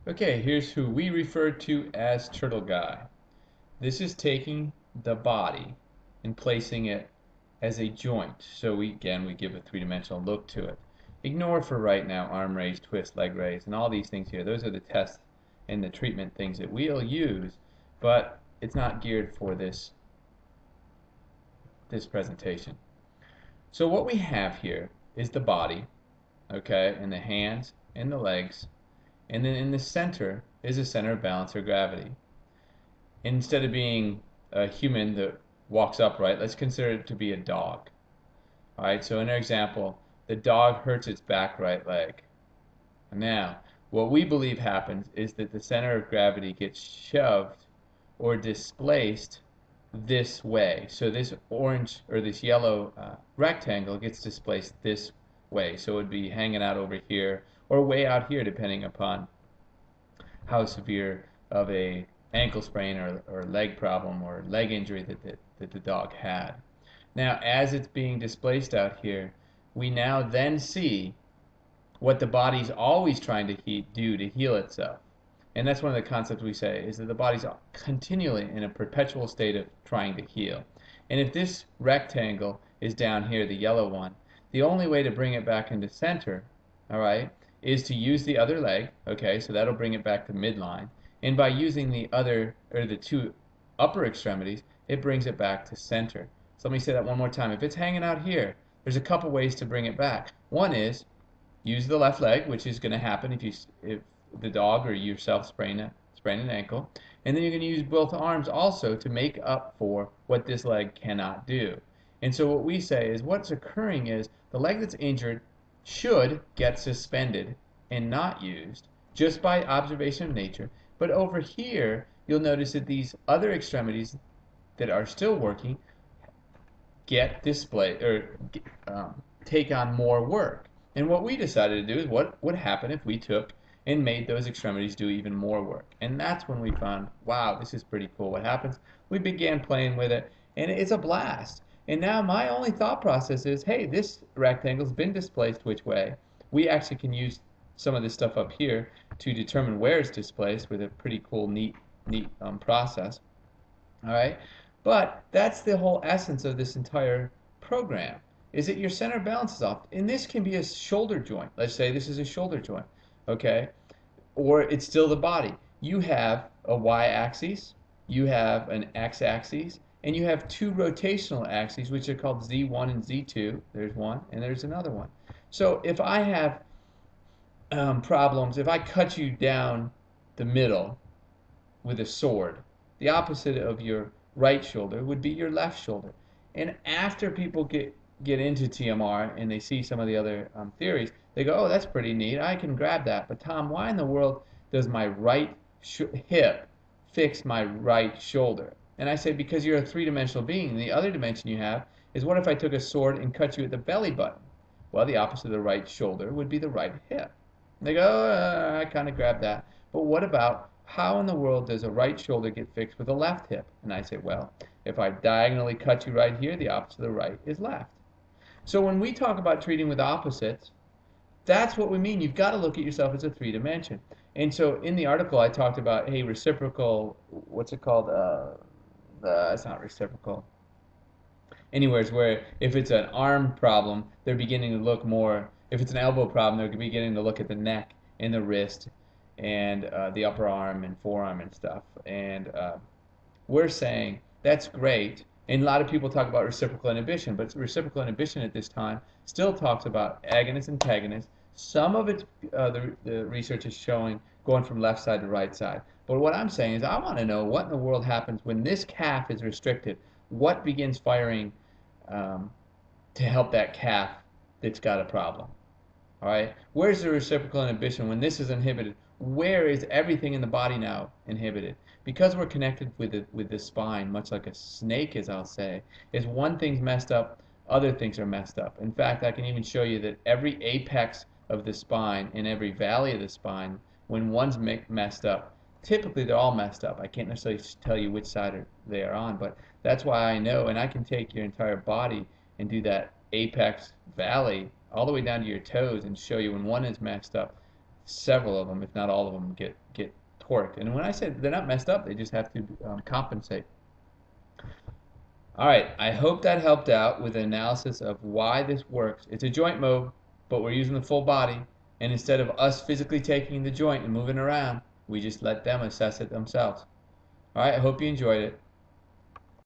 Okay, here's who we refer to as Turtle Guy. This is taking the body and placing it as a joint. So we give a three-dimensional look to it. Ignore for right now arm raise, twist, leg raise, and all these things here. Those are the tests and the treatment things that we'll use, but it's not geared for this presentation. So what we have here is the body, okay, and the hands and the legs, and then in the center is a center of balance or gravity. Instead of being a human that walks upright, let's consider it to be a dog. All right, so in our example, the dog hurts its back right leg. Now, what we believe happens is that the center of gravity gets shoved or displaced this way. So this orange or this yellow rectangle gets displaced this way. So it would be hanging out over here or way out here, depending upon how severe of a ankle sprain or leg problem or leg injury that the dog had. Now, as it's being displaced out here, we now then see what the body's always trying to do to heal itself. And that's one of the concepts we say, is that the body's continually in a perpetual state of trying to heal. And if this rectangle is down here, the yellow one, the only way to bring it back into center, all right, is to use the other leg, okay, so that'll bring it back to midline. And by using the other, or the two upper extremities, it brings it back to center. So let me say that one more time. If it's hanging out here, there's a couple ways to bring it back. One is use the left leg, which is going to happen if the dog or yourself sprain an ankle. And then you're going to use both arms also to make up for what this leg cannot do. And so what we say is what's occurring is the leg that's injured should get suspended and not used just by observation of nature. But over here, you'll notice that these other extremities that are still working get displayed or take on more work. And what we decided to do is what would happen if we took and made those extremities do even more work. And that's when we found, wow, this is pretty cool. What happens? We began playing with it, and it's a blast. And now my only thought process is, hey, this rectangle's been displaced which way? We actually can use some of this stuff up here to determine where it's displaced with a pretty cool, neat process. All right? But that's the whole essence of this entire program, is that your center of balance is off. And this can be a shoulder joint. Let's say this is a shoulder joint, okay? Or it's still the body. You have a y-axis, you have an x-axis, and you have two rotational axes, which are called Z1 and Z2. There's one, and there's another one. So if I have problems, if I cut you down the middle with a sword, the opposite of your right shoulder would be your left shoulder. And after people get into TMR and they see some of the other theories, they go, oh, that's pretty neat. I can grab that. But Tom, why in the world does my right hip fix my right shoulder? And I say, because you're a three-dimensional being. And the other dimension you have is, what if I took a sword and cut you at the belly button? Well, the opposite of the right shoulder would be the right hip. And they go, oh, I kind of grabbed that. But what about, how in the world does a right shoulder get fixed with a left hip? And I say, well, if I diagonally cut you right here, the opposite of the right is left. So when we talk about treating with opposites, that's what we mean. You've got to look at yourself as a three-dimension. And so in the article, I talked about, hey, reciprocal, what's it called? It's not reciprocal. Anyways, where if it's an arm problem, they're beginning to look more, if it's an elbow problem, they're beginning to look at the neck and the wrist and the upper arm and forearm and stuff. And we're saying that's great. And a lot of people talk about reciprocal inhibition, but reciprocal inhibition at this time still talks about agonist, antagonist. Some of it, the research is showing going from left side to right side. But what I'm saying is I want to know what in the world happens when this calf is restricted. What begins firing to help that calf that's got a problem? All right, where's the reciprocal inhibition when this is inhibited? Where is everything in the body now inhibited? Because we're connected with the spine, much like a snake is, I'll say, is one thing's messed up, other things are messed up. In fact, I can even show you that every apex of the spine and every valley of the spine, when one's messed up, typically they're all messed up. I can't necessarily tell you which side they are on, but that's why I know, and I can take your entire body and do that apex valley all the way down to your toes and show you when one is messed up, several of them, if not all of them, get torqued. And when I say they're not messed up, they just have to compensate. All right, I hope that helped out with an analysis of why this works. It's a joint move, but we're using the full body. And instead of us physically taking the joint and moving around, we just let them assess it themselves. All right, I hope you enjoyed it.